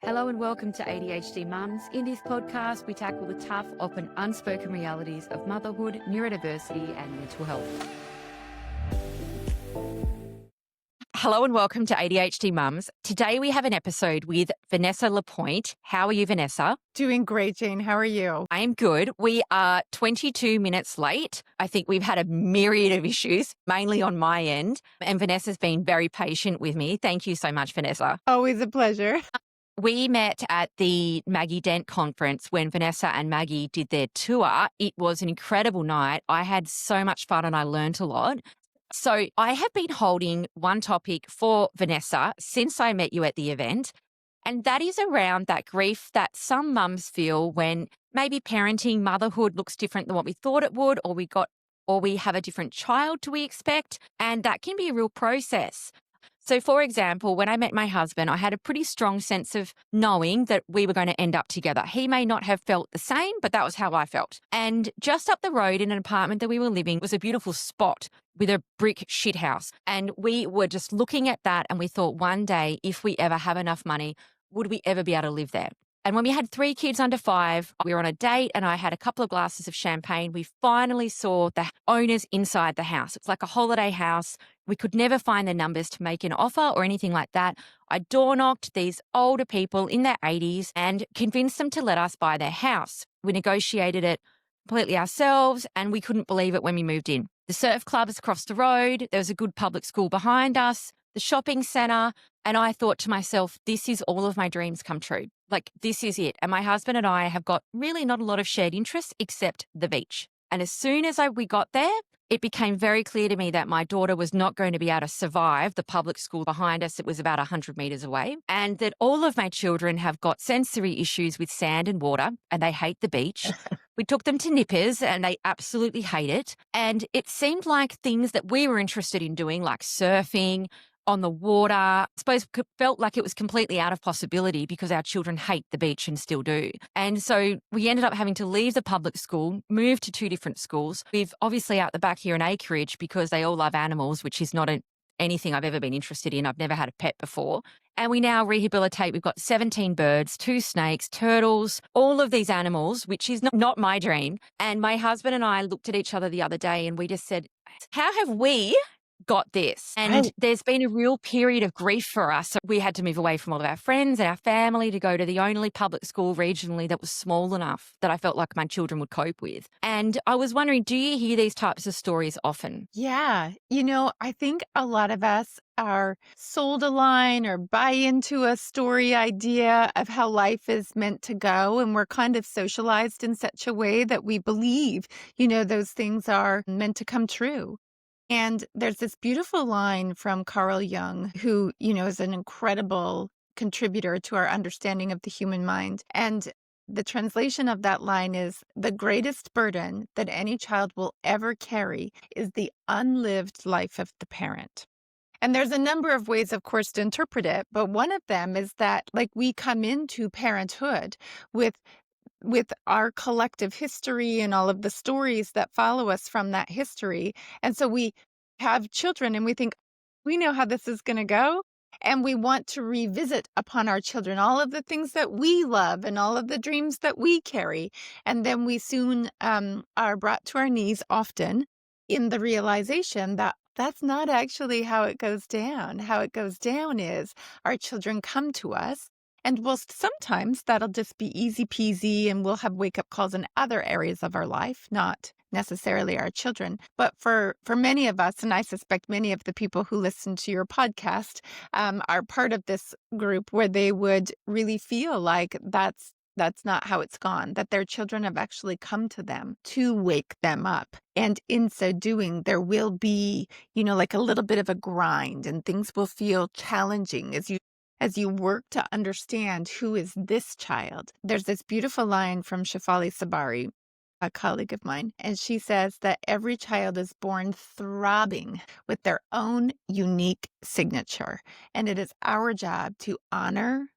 Hello and welcome to ADHD Mums. In this podcast, we tackle the tough, often unspoken realities of motherhood, neurodiversity, and mental health. Hello and welcome to ADHD Mums. Today we have an episode with Vanessa Lapointe. How are you, Vanessa? Doing great, Jane. How are you? I am good. We are 22 minutes late. I think we've had a myriad of issues, mainly on my end, and Vanessa's been very patient with me. Thank you so much, Vanessa. Always a pleasure. We met at the Maggie Dent conference when Vanessa and Maggie did their tour. It was an incredible night. I had so much fun and I learned a lot. So I have been holding one topic for Vanessa since I met you at the event, and that is around that grief that some mums feel when maybe parenting, motherhood looks different than what we thought it would, or we have a different child to we expect, and that can be a real process. So, for example, when I met my husband, I had a pretty strong sense of knowing that we were going to end up together. He may not have felt the same, but that was how I felt. And just up the road in an apartment that we were living was a beautiful spot with a brick shithouse. And we were just looking at that and we thought one day, if we ever have enough money, would we ever be able to live there? And when we had 3 kids under 5, we were on a date and I had a couple of glasses of champagne. We finally saw the owners inside the house. It's like a holiday house. We could never find the numbers to make an offer or anything like that. I door knocked these older people in their 80s and convinced them to let us buy their house. We negotiated it completely ourselves and we couldn't believe it when we moved in. The surf club is across the road. There was a good public school behind us, the shopping centre. And I thought to myself, this is all of my dreams come true. Like, this is it. And my husband and I have got really not a lot of shared interests except the beach. And as soon as we got there, it became very clear to me that my daughter was not going to be able to survive the public school behind us. It was about 100 metres away. And that all of my children have got sensory issues with sand and water and they hate the beach. We took them to Nippers and they absolutely hate it. And it seemed like things that we were interested in doing, like surfing, on the water, I suppose felt like it was completely out of possibility because our children hate the beach and still do. And so we ended up having to leave the public school, move to 2 different schools. We've obviously out the back here in acreage because they all love animals, which is not anything I've ever been interested in. I've never had a pet before. And we now rehabilitate. We've got 17 birds, 2 snakes, turtles, all of these animals, which is not my dream. And my husband and I looked at each other the other day and we just said, how have we got this? And there's been a real period of grief for us. So we had to move away from all of our friends and our family to go to the only public school regionally that was small enough that I felt like my children would cope with. And I was wondering, do you hear these types of stories often? Yeah. I think a lot of us are sold a line or buy into a story idea of how life is meant to go. And we're kind of socialized in such a way that we believe, those things are meant to come true. And there's this beautiful line from Carl Jung, who, is an incredible contributor to our understanding of the human mind. And the translation of that line is, the greatest burden that any child will ever carry is the unlived life of the parent. And there's a number of ways, of course, to interpret it. But one of them is that, we come into parenthood with our collective history and all of the stories that follow us from that history. And so we have children and we think, we know how this is going to go. And we want to revisit upon our children all of the things that we love and all of the dreams that we carry. And then we soon are brought to our knees often in the realization that that's not actually how it goes down. How it goes down is our children come to us. And sometimes that'll just be easy peasy and we'll have wake up calls in other areas of our life, not necessarily our children. But for many of us, and I suspect many of the people who listen to your podcast are part of this group where they would really feel like that's not how it's gone, that their children have actually come to them to wake them up. And in so doing, there will be, like a little bit of a grind and things will feel challenging as you work to understand who is this child. There's this beautiful line from Shefali Sabari, a colleague of mine, and she says that every child is born throbbing with their own unique signature. And it is our job to honor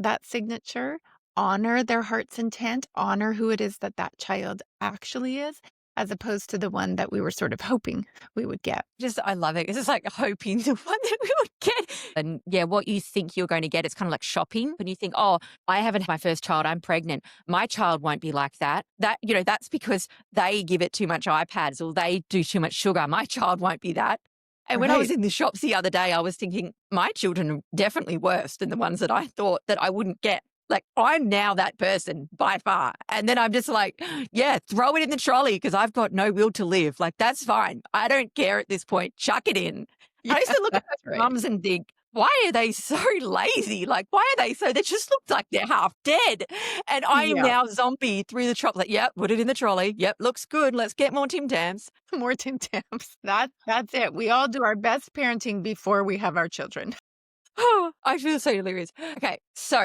that signature, honor their heart's intent, honor who it is that child actually is, as opposed to the one that we were sort of hoping we would get. Just I love it. It's just like hoping the one that we would get. And yeah, what you think you're going to get, it's kind of like shopping. When you think, oh, I haven't had my first child, I'm pregnant. My child won't be like that. That's because they give it too much iPads or they do too much sugar. My child won't be that. And when I was Right. in the shops the other day, I was thinking, my children are definitely worse than the ones that I thought that I wouldn't get. Like, I'm now that person by far. And then I'm just like, yeah, throw it in the trolley because I've got no will to live. Like, that's fine. I don't care at this point. Chuck it in. Yeah, I used to look at that's right. mums and think, why are they so lazy? Like, why are they so, they just look like they're half dead. And I am Yeah. now zombie through the trolley. Like, yep, put it in the trolley. Yep, looks good. Let's get more Tim Tams. More Tim Tams. That's it. We all do our best parenting before we have our children. Oh, I feel so delirious. Okay, so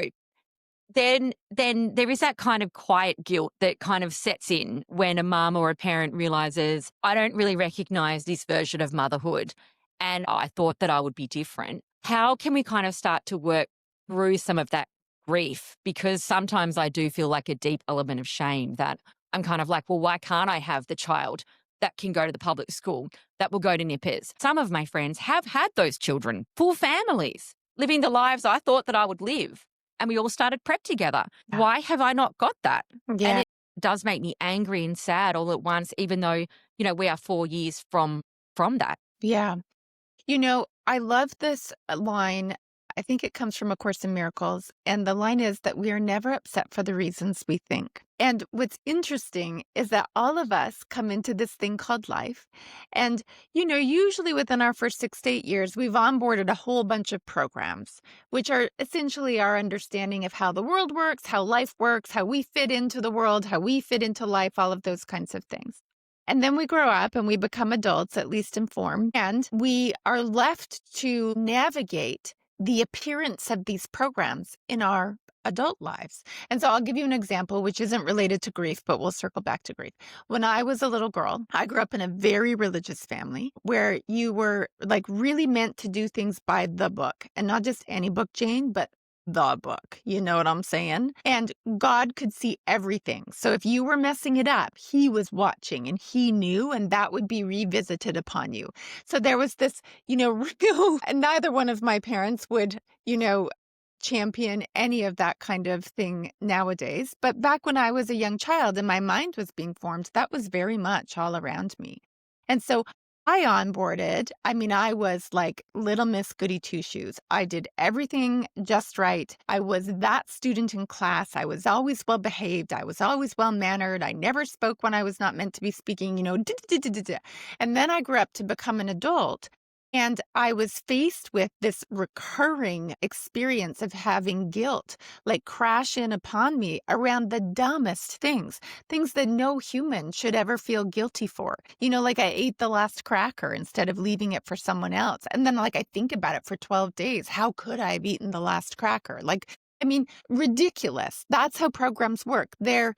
then there is that kind of quiet guilt that kind of sets in when a mum or a parent realizes, I don't really recognize this version of motherhood, and I thought that I would be different. How can we kind of start to work through some of that grief? Because sometimes I do feel like a deep element of shame that I'm kind of like, well, why can't I have the child that can go to the public school, that will go to nippers? Some of my friends have had those children, full families, living the lives I thought that I would live. And we all started prep together. Yeah. Why have I not got that? And Yeah. it does make me angry and sad all at once, even though, we are 4 years from that. Yeah. I love this line. I think it comes from A Course in Miracles. And the line is that we are never upset for the reasons we think. And what's interesting is that all of us come into this thing called life. And, usually within our first 6 to 8 years, we've onboarded a whole bunch of programs, which are essentially our understanding of how the world works, how life works, how we fit into the world, how we fit into life, all of those kinds of things. And then we grow up and we become adults, at least informed, and we are left to navigate the appearance of these programs in our adult lives. And so I'll give you an example, which isn't related to grief, but we'll circle back to grief. When I was a little girl, I grew up in a very religious family where you were like really meant to do things by the book, and not just any book, Jane, but the book. You know what I'm saying? And God could see everything. So if you were messing it up, he was watching and he knew, and that would be revisited upon you. So there was this, real, and neither one of my parents would, champion any of that kind of thing nowadays. But back when I was a young child and my mind was being formed, that was very much all around me. And so I onboarded. I was like little Miss Goody Two Shoes. I did everything just right. I was that student in class. I was always well behaved. I was always well mannered. I never spoke when I was not meant to be speaking, And then I grew up to become an adult. And I was faced with this recurring experience of having guilt like crash in upon me around the dumbest things that no human should ever feel guilty for. Like I ate the last cracker instead of leaving it for someone else. And then like I think about it for 12 days. How could I have eaten the last cracker? Ridiculous. That's how programs work. They're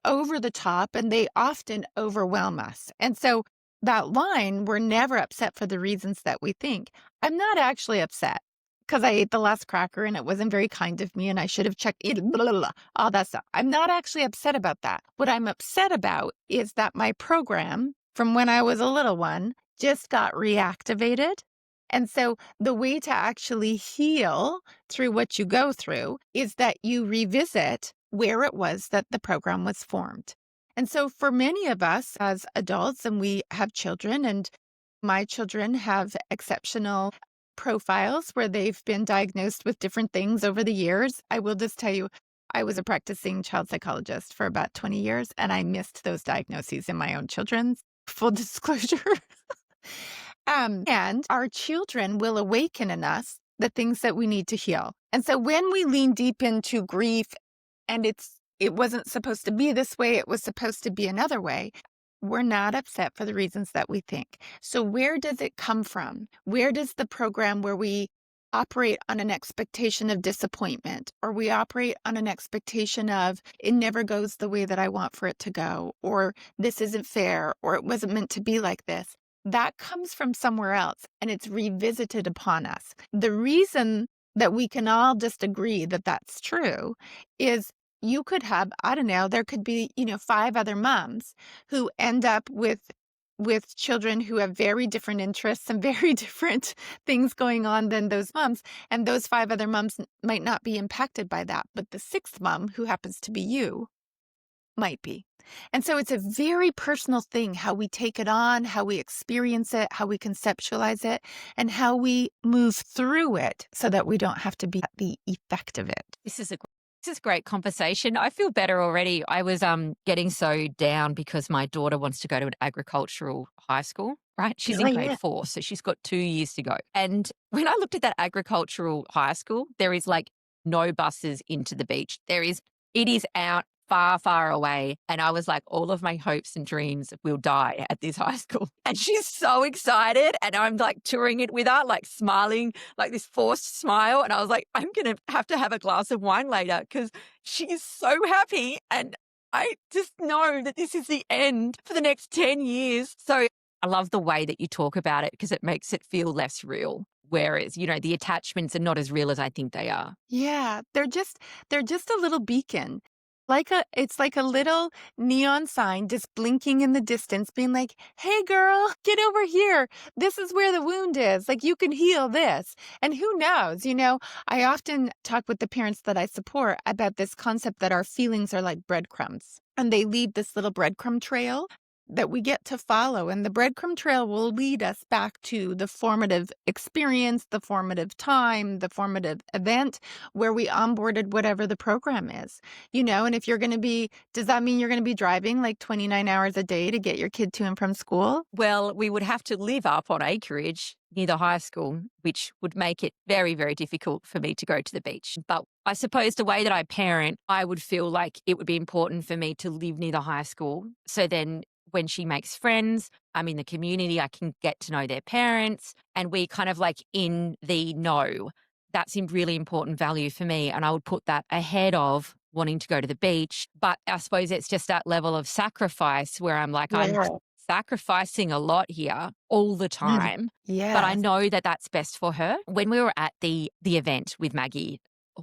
over the top and they often overwhelm us. And so that line, we're never upset for the reasons that we think. I'm not actually upset because I ate the last cracker and it wasn't very kind of me and I should have checked it, blah, blah, blah, all that stuff. I'm not actually upset about that. What I'm upset about is that my program from when I was a little one just got reactivated. And so the way to actually heal through what you go through is that you revisit where it was that the program was formed. And so for many of us as adults, and we have children, and my children have exceptional profiles where they've been diagnosed with different things over the years. I will just tell you, I was a practicing child psychologist for about 20 years, and I missed those diagnoses in my own children's. Full disclosure. And our children will awaken in us the things that we need to heal. And so when we lean deep into grief and it wasn't supposed to be this way, it was supposed to be another way, we're not upset for the reasons that we think. So where does it come from? Where does the program where we operate on an expectation of disappointment, or we operate on an expectation of it never goes the way that I want for it to go, or this isn't fair, or it wasn't meant to be like this? That comes from somewhere else and it's revisited upon us. The reason that we can all just agree that that's true is you could have, I don't know, there could be, 5 other moms who end up with children who have very different interests and very different things going on than those moms. And those 5 other moms might not be impacted by that, but the 6th mom, who happens to be you, might be. And so it's a very personal thing how we take it on, how we experience it, how we conceptualize it, and how we move through it so that we don't have to be at the effect of it. This is great conversation. I feel better already. I was getting so down because my daughter wants to go to an agricultural high school, right? She's in Oh, grade yeah. 4, so she's got 2 years to go. And when I looked at that agricultural high school, there is like no buses into the beach. It is out far, far away. And I was like, all of my hopes and dreams will die at this high school. And she's so excited. And I'm like touring it with her, like smiling, like this forced smile. And I was like, I'm going to have a glass of wine later because she's so happy. And I just know that this is the end for the next 10 years. So I love the way that you talk about it because it makes it feel less real. Whereas, the attachments are not as real as I think they are. Yeah, they're just a little beacon. It's like a little neon sign just blinking in the distance, being like, "Hey girl, get over here. This is where the wound is. Like you can heal this." And who knows, I often talk with the parents that I support about this concept that our feelings are like breadcrumbs and they leave this little breadcrumb trail that we get to follow. And the breadcrumb trail will lead us back to the formative experience, the formative time, the formative event where we onboarded whatever the program is. And if does that mean you're going to be driving like 29 hours a day to get your kid to and from school? Well, we would have to live up on acreage near the high school, which would make it very, very difficult for me to go to the beach. But I suppose the way that I parent, I would feel like it would be important for me to live near the high school. So then when she makes friends, I'm in the community, I can get to know their parents, and we kind of like in the know. That's a really important value for me. And I would put that ahead of wanting to go to the beach. But I suppose it's just that level of sacrifice where I'm like, I'm Yeah. sacrificing a lot here all the Mm. time. But I Yes. know that that's best for her. When we were at the event with Maggie,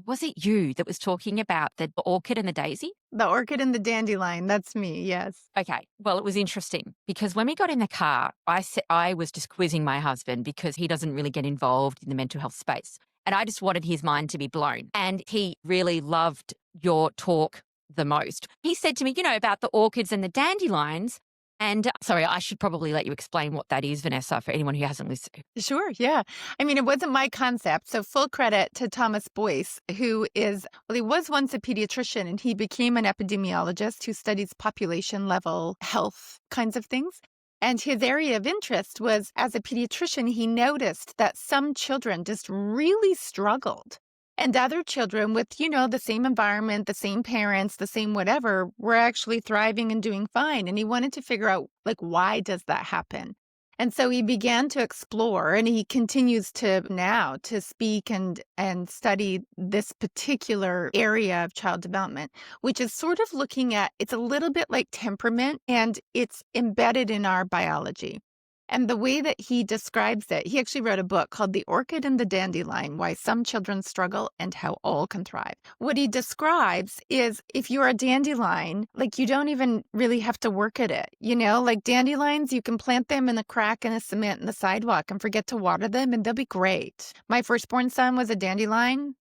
was it you that was talking about the orchid and the daisy? The orchid and the dandelion. That's me. Yes. Okay. Well, it was interesting because when we got in the car, I was just quizzing my husband because he doesn't really get involved in the mental health space. And I just wanted his mind to be blown. And he really loved your talk the most. He said to me, about the orchids and the dandelions. And sorry, I should probably let you explain what that is, Vanessa, for anyone who hasn't listened. Sure, yeah. I mean, it wasn't my concept. So full credit to Thomas Boyce, he was once a pediatrician and he became an epidemiologist who studies population level health kinds of things. And his area of interest was, as a pediatrician, he noticed that some children just really struggled. And other children with, the same environment, the same parents, the same whatever, were actually thriving and doing fine. And he wanted to figure out, like, why does that happen? And so he began to explore, and he continues to now to speak and study this particular area of child development, which is sort of looking at, it's a little bit like temperament, and it's embedded in our biology. And the way that he describes it, he actually wrote a book called The Orchid and the Dandelion: Why Some Children Struggle and How All Can Thrive. What he describes is if you're a dandelion, like you don't even really have to work at it. Like dandelions, you can plant them in a crack in the cement in the sidewalk and forget to water them and they'll be great. My firstborn son was a dandelion.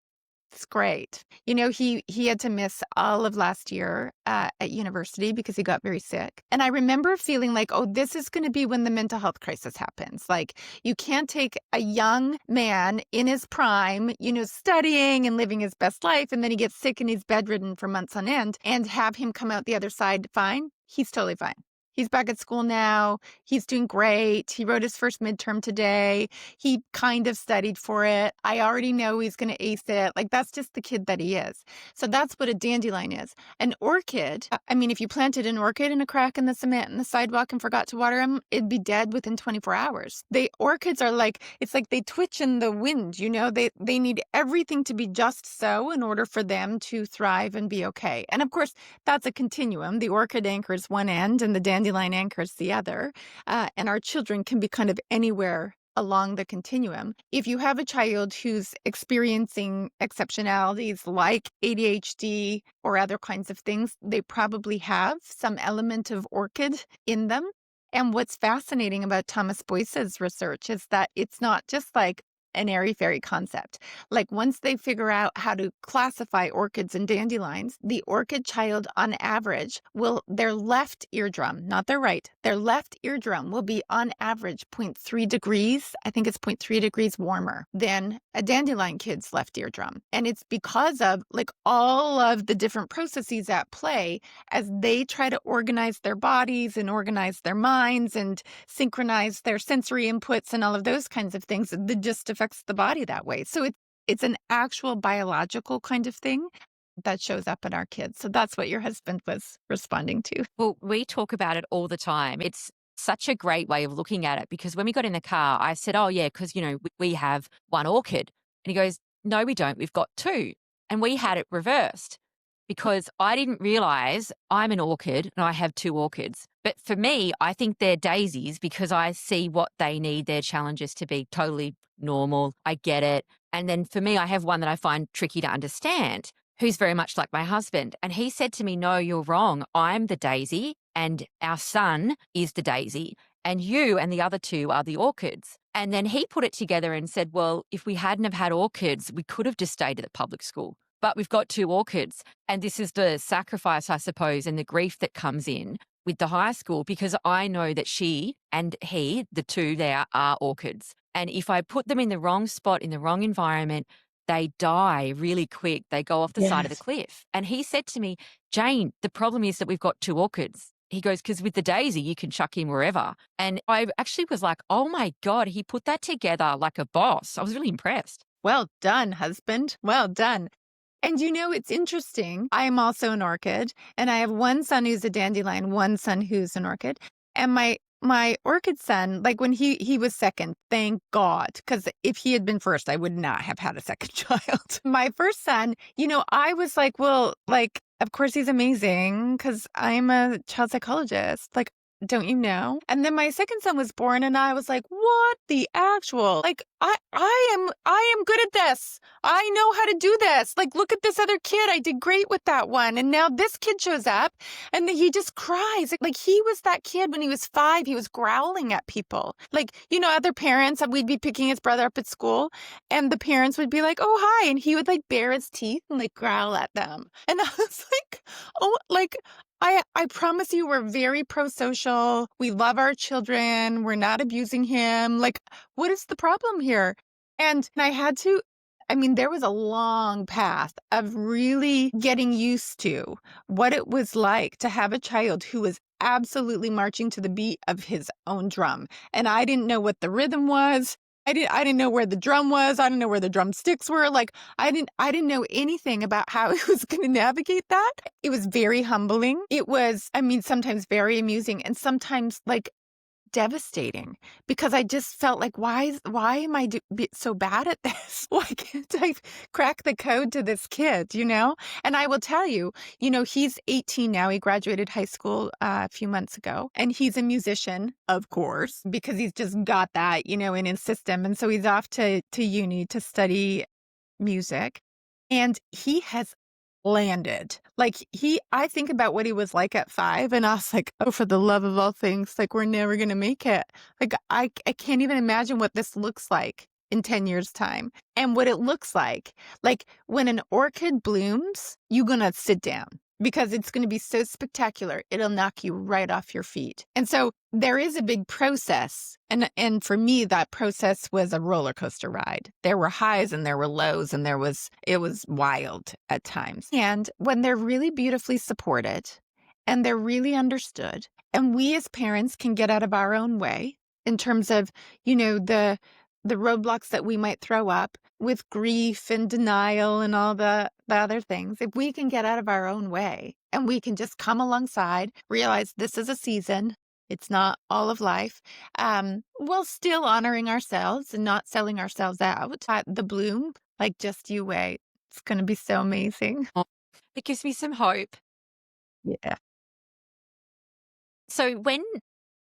It's great. He had to miss all of last year at university because he got very sick. And I remember feeling like, oh, this is going to be when the mental health crisis happens. Like, you can't take a young man in his prime, studying and living his best life, and then he gets sick and he's bedridden for months on end, and have him come out the other side fine. He's totally fine. He's back at school now. He's doing great. He wrote his first midterm today. He kind of studied for it. I already know he's going to ace it. Like, that's just the kid that he is. So that's what a dandelion is. An orchid, I mean, if you planted an orchid in a crack in the cement in the sidewalk and forgot to water him, it'd be dead within 24 hours. Orchids are like, it's like they twitch in the wind, They need everything to be just so in order for them to thrive and be okay. And of course, that's a continuum. The orchid anchors one end and the dandelion anchors the other. And our children can be kind of anywhere along the continuum. If you have a child who's experiencing exceptionalities like ADHD or other kinds of things, they probably have some element of orchid in them. And what's fascinating about Thomas Boyce's research is that it's not just like an airy fairy concept. Like once they figure out how to classify orchids and dandelions, the orchid child on average their left eardrum, not their right, their left eardrum will be on average zero point 0.3 degrees. I think it's 0.3 degrees warmer than a dandelion kid's left eardrum. And it's because of like all of the different processes at play as they try to organize their bodies and organize their minds and synchronize their sensory inputs and all of those kinds of things. That just affects the body that way. So it's an actual biological kind of thing that shows up in our kids. So that's what your husband was responding to. Well, we talk about it all the time. It's such a great way of looking at it because when we got in the car, I said, oh, yeah, because, we have one orchid. And he goes, no, we don't. We've got two. And we had it reversed because I didn't realize I'm an orchid and I have two orchids. But for me, I think they're daisies because I see what they need their challenges to be totally normal. I get it. And then for me, I have one that I find tricky to understand, who's very much like my husband. And he said to me, no, you're wrong. I'm the daisy and our son is the daisy and you and the other two are the orchids. And then he put it together and said, well, if we hadn't have had orchids, we could have just stayed at the public school. But we've got two orchids. And this is the sacrifice, I suppose, and the grief that comes in with the high school because I know that she and he, the two there, are orchids. And if I put them in the wrong spot, in the wrong environment, they die really quick. They go off the side of the cliff. And he said to me, Jane, the problem is that we've got two orchids. He goes, because with the daisy, you can chuck him wherever. And I actually was like, oh my God, he put that together like a boss. I was really impressed. Well done, husband. Well done. And it's interesting. I am also an orchid, and I have one son who's a dandelion, one son who's an orchid. And my orchid son, like when he was second, thank God, because if he had been first, I would not have had a second child. My first son, I was like, well, like, of course he's amazing because I'm a child psychologist. Like, don't you know? And then my second son was born and I was like, what the actual? Like, I am good at this. I know how to do this. Like, look at this other kid. I did great with that one. And now this kid shows up and then he just cries. Like he was that kid when he was 5, he was growling at people. Like, other parents, we'd be picking his brother up at school and the parents would be like, oh, hi. And he would like bare his teeth and like growl at them. And I was like, oh, like, I promise you we're very pro-social. We love our children. We're not abusing him. Like, what is the problem here? And there was a long path of really getting used to what it was like to have a child who was absolutely marching to the beat of his own drum. And I didn't know what the rhythm was. I didn't know where the drum was. I didn't know where the drumsticks were. Like I didn't know anything about how he was going to navigate that. It was very humbling. It was, sometimes very amusing and sometimes like devastating because I just felt like, why am I so bad at this? Why can't I crack the code to this kid, And I will tell you, he's 18 now. He graduated high school a few months ago and he's a musician, of course, because he's just got that, in his system. And so he's off to uni to study music and he has landed. Like I think about what he was like at 5 and I was like, oh, for the love of all things, like we're never going to make it. Like I can't even imagine what this looks like in 10 years time and what it looks like when an orchid blooms, you're going to sit down because it's going to be so spectacular. It'll knock you right off your feet. And so there is a big process. And for me, that process was a roller coaster ride. There were highs and there were lows and it was wild at times. And when they're really beautifully supported and they're really understood and we as parents can get out of our own way in terms of, the roadblocks that we might throw up with grief and denial and all the other things, if we can get out of our own way and we can just come alongside, realize this is a season, it's not all of life, while still honoring ourselves and not selling ourselves out. The bloom, like just you wait. It's going to be so amazing. It gives me some hope. Yeah. So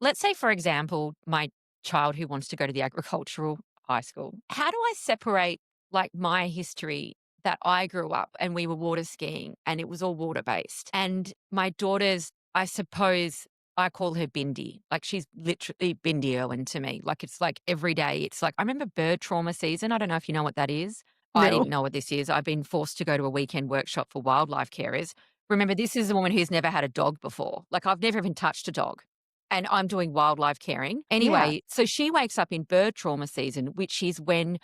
let's say, for example, my child who wants to go to the agricultural high school. How do I separate like my history that I grew up and we were water skiing and it was all water based? And my daughter's, I suppose I call her Bindi. Like she's literally Bindi Irwin to me. Like it's like every day. It's like I remember bird trauma season. I don't know if you know what that is. I No. didn't know what this is. I've been forced to go to a weekend workshop for wildlife carers. Remember, this is a woman who's never had a dog before. Like I've never even touched a dog and I'm doing wildlife caring. Yeah. Anyway, so she wakes up in bird trauma season, which is when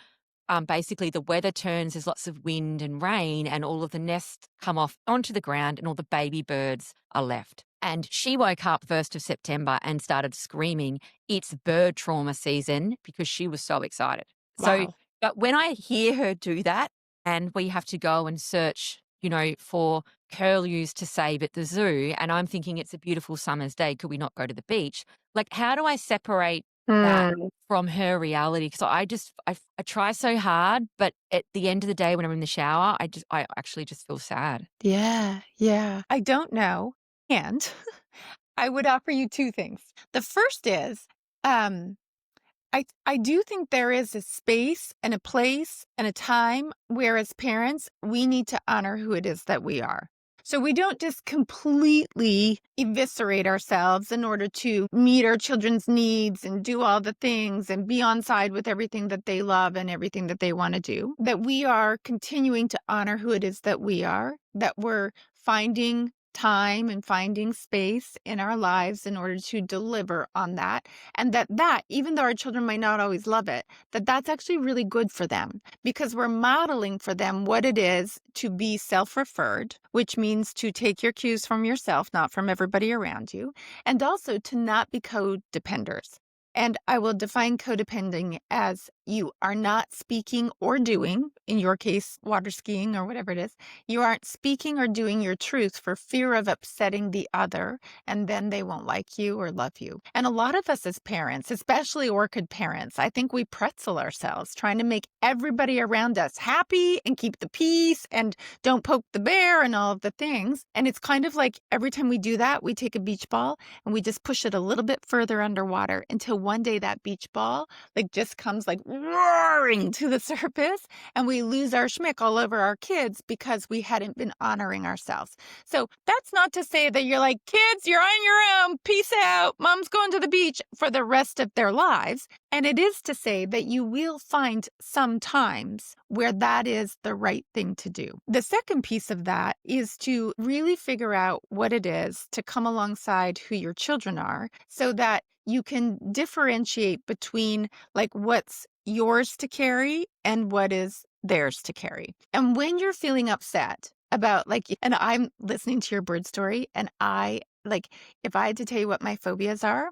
basically the weather turns, there's lots of wind and rain, and all of the nests come off onto the ground and all the baby birds are left. And she woke up 1st of September and started screaming, it's bird trauma season because she was so excited. So, Wow. but when I hear her do that and we have to go and search, for curlews to save at the zoo, and I'm thinking it's a beautiful summer's day, could we not go to the beach? Like, how do I separate that Mm. from her reality? So I try so hard, but at the end of the day, when I'm in the shower, I actually just feel sad. Yeah. Yeah. I don't know. And I would offer you two things. The first is, um, I do think there is a space and a place and a time where as parents, we need to honor who it is that we are. So we don't just completely eviscerate ourselves in order to meet our children's needs and do all the things and be on side with everything that they love and everything that they want to do. That we are continuing to honor who it is that we are, that we're finding time and finding space in our lives in order to deliver on that, and that even though our children might not always love it, that's actually really good for them because we're modeling for them what it is to be self-referred, which means to take your cues from yourself, not from everybody around you, and also to not be codependers. And I will define codepending as you are not speaking or doing, in your case, water skiing or whatever it is, you aren't speaking or doing your truth for fear of upsetting the other, and then they won't like you or love you. And a lot of us as parents, especially orchid parents, I think we pretzel ourselves trying to make everybody around us happy and keep the peace and don't poke the bear and all of the things. And it's kind of like every time we do that, we take a beach ball and we just push it a little bit further underwater until one day that beach ball like just comes like roaring to the surface and we lose our schmick all over our kids because we hadn't been honoring ourselves. So that's not to say that you're like, kids, you're on your own. Peace out. Mom's going to the beach for the rest of their lives. And it is to say that you will find some times where that is the right thing to do. The second piece of that is to really figure out what it is to come alongside who your children are so that you can differentiate between like what's yours to carry and what is theirs to carry. And when you're feeling upset about like, and I'm listening to your bird story and I like, if I had to tell you what my phobias are,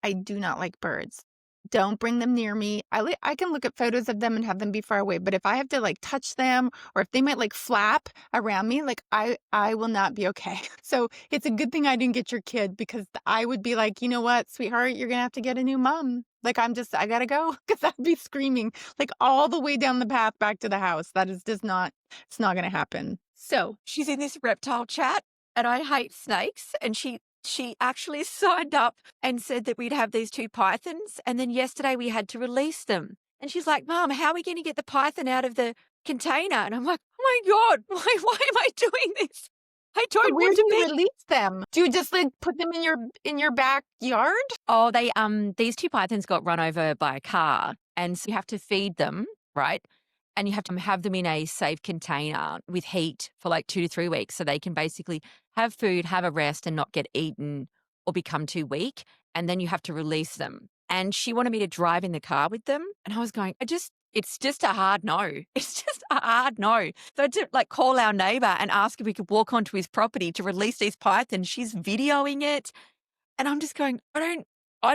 I do not like birds. Don't bring them near me. I can look at photos of them and have them be far away. But if I have to like touch them or if they might like flap around me, like I will not be okay. So it's a good thing I didn't get your kid because I would be like, you know what, sweetheart, you're going to have to get a new mom. Like I got to go because I'd be screaming like all the way down the path back to the house. That is just not, it's not going to happen. So She's in this reptile chat and I hate snakes, and she actually signed up and said that we'd have these 2 pythons, and then yesterday we had to release them. And she's like, "Mom, how are we going to get the python out of the container?" And I'm like, "Oh my God, why am I doing this? I don't where want do to you be." release them? Do you just like put them in your backyard? Oh, these 2 pythons got run over by a car, and so you have to feed them, right? And you have to have them in a safe container with heat for like 2 to 3 weeks so they can basically have food, have a rest, and not get eaten or become too weak. And then you have to release them. And she wanted me to drive in the car with them. And I was going, it's just a hard no. It's just a hard no. So I had to like call our neighbor and ask if we could walk onto his property to release these pythons. She's videoing it. And I'm just going, I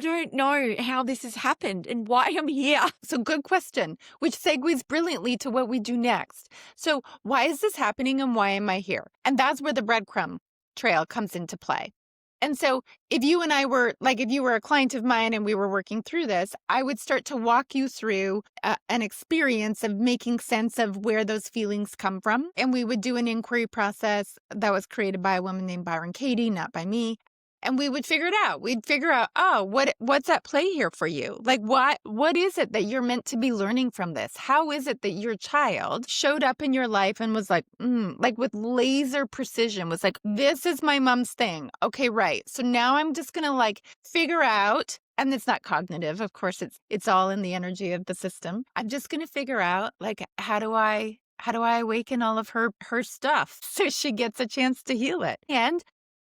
don't know how this has happened and why I'm here. So good question, which segues brilliantly to what we do next. So why is this happening and why am I here? And that's where the breadcrumb trail comes into play. And so if you and I were like, if you were a client of mine and we were working through this, I would start to walk you through an experience of making sense of where those feelings come from. And we would do an inquiry process that was created by a woman named Byron Katie, not by me. And we would figure it out. We'd figure out, oh, what's at play here for you? Like, what is it that you're meant to be learning from this? How is it that your child showed up in your life and was like with laser precision, was like, this is my mom's thing. Okay, right. So now I'm just going to like figure out, and it's not cognitive. Of course, it's all in the energy of the system. I'm just going to figure out, like, how do I awaken all of her stuff so she gets a chance to heal it? And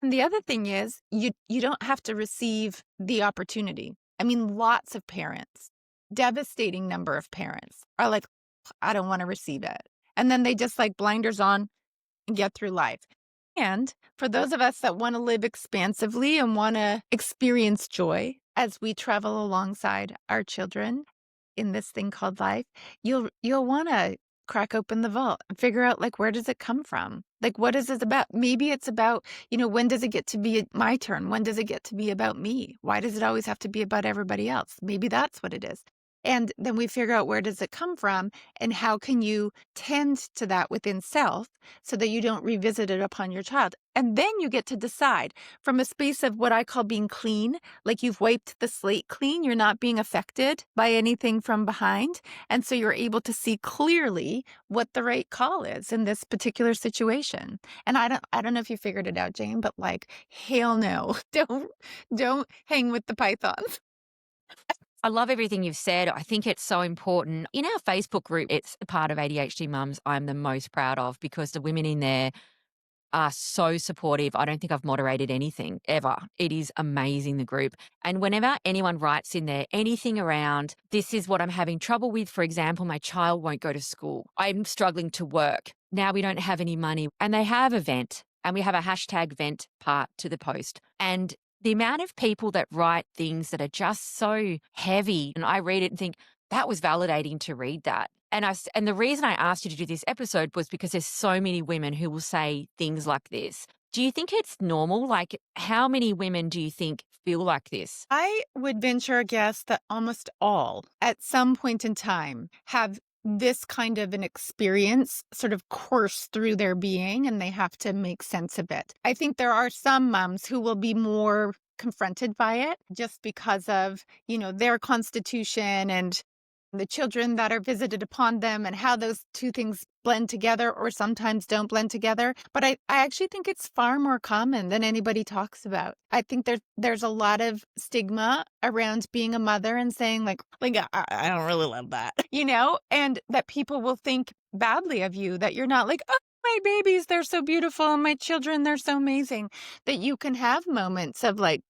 the other thing is, you don't have to receive the opportunity. I mean, lots of parents, devastating number of parents are like, I don't want to receive it. And then they just like blinders on and get through life. And for those of us that want to live expansively and want to experience joy as we travel alongside our children in this thing called life, you'll want to crack open the vault and figure out, like, where does it come from? Like, what is it about? Maybe it's about, when does it get to be my turn? When does it get to be about me? Why does it always have to be about everybody else? Maybe that's what it is. And then we figure out, where does it come from and how can you tend to that within self so that you don't revisit it upon your child. And then you get to decide from a space of what I call being clean, like you've wiped the slate clean. You're not being affected by anything from behind. And so you're able to see clearly what the right call is in this particular situation. And I don't know if you figured it out, Jane, but like, hell no, don't hang with the pythons. I love everything you've said. I think it's so important. In our Facebook group, it's a part of ADHD Mums I'm the most proud of because the women in there are so supportive. I don't think I've moderated anything ever. It is amazing, the group. And whenever anyone writes in there anything around, this is what I'm having trouble with. For example, my child won't go to school. I'm struggling to work. Now we don't have any money. And they have a vent, and we have a hashtag vent part to the post. And the amount of people that write things that are just so heavy, and I read it and think, that was validating to read that. And the reason I asked you to do this episode was because there's so many women who will say things like this. Do you think it's normal? Like, how many women do you think feel like this? I would venture a guess that almost all, at some point in time, have this kind of an experience sort of course through their being, and they have to make sense of it. I think there are some moms who will be more confronted by it just because of, their constitution and the children that are visited upon them and how those two things blend together or sometimes don't blend together. But I actually think it's far more common than anybody talks about. I think there's a lot of stigma around being a mother and saying like I don't really love that, and that people will think badly of you, that you're not like, oh, my babies, they're so beautiful. And my children, they're so amazing. That you can have moments of like,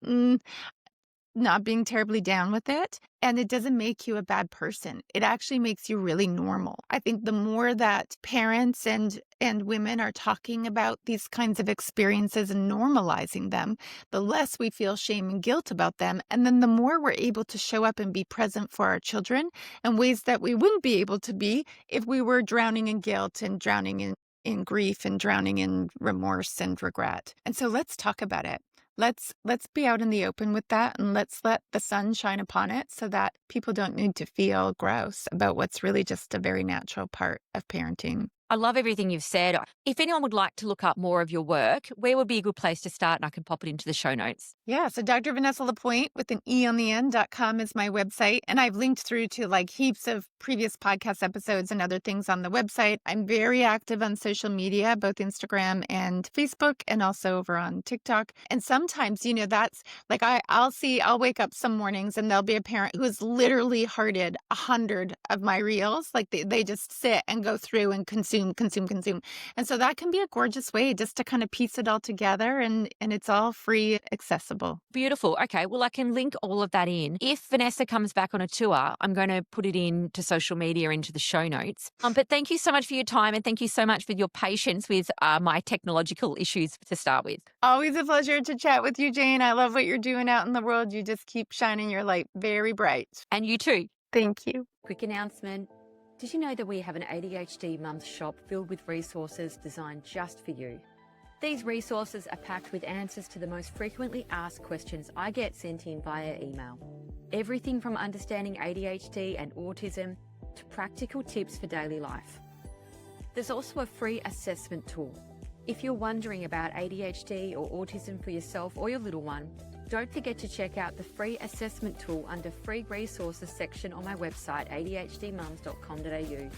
not being terribly down with it. And it doesn't make you a bad person. It actually makes you really normal. I think the more that parents and women are talking about these kinds of experiences and normalizing them, the less we feel shame and guilt about them. And then the more we're able to show up and be present for our children in ways that we wouldn't be able to be if we were drowning in guilt and drowning in grief and drowning in remorse and regret. And so let's talk about it. Let's be out in the open with that, and let's let the sun shine upon it so that people don't need to feel gross about what's really just a very natural part of parenting. I love everything you've said. If anyone would like to look up more of your work, where would be a good place to start? And I can pop it into the show notes. Yeah, so Dr. Vanessa Lapointe with an E on the end.com is my website. And I've linked through to like heaps of previous podcast episodes and other things on the website. I'm very active on social media, both Instagram and Facebook, and also over on TikTok. And sometimes, that's like I'll wake up some mornings and there'll be a parent who has literally hearted 100 of my reels. Like they just sit and go through and consume. And so that can be a gorgeous way just to kind of piece it all together, and it's all free, accessible. Beautiful. Okay. Well, I can link all of that in. If Vanessa comes back on a tour, I'm going to put it into social media, into the show notes. But thank you so much for your time, and thank you so much for your patience with my technological issues to start with. Always a pleasure to chat with you, Jane. I love what you're doing out in the world. You just keep shining your light very bright. And you too. Thank you. Quick announcement. Did you know that we have an ADHD Mums shop filled with resources designed just for you? These resources are packed with answers to the most frequently asked questions I get sent in via email. Everything from understanding ADHD and autism to practical tips for daily life. There's also a free assessment tool. If you're wondering about ADHD or autism for yourself or your little one, don't forget to check out the free assessment tool under free resources section on my website, adhdmums.com.au.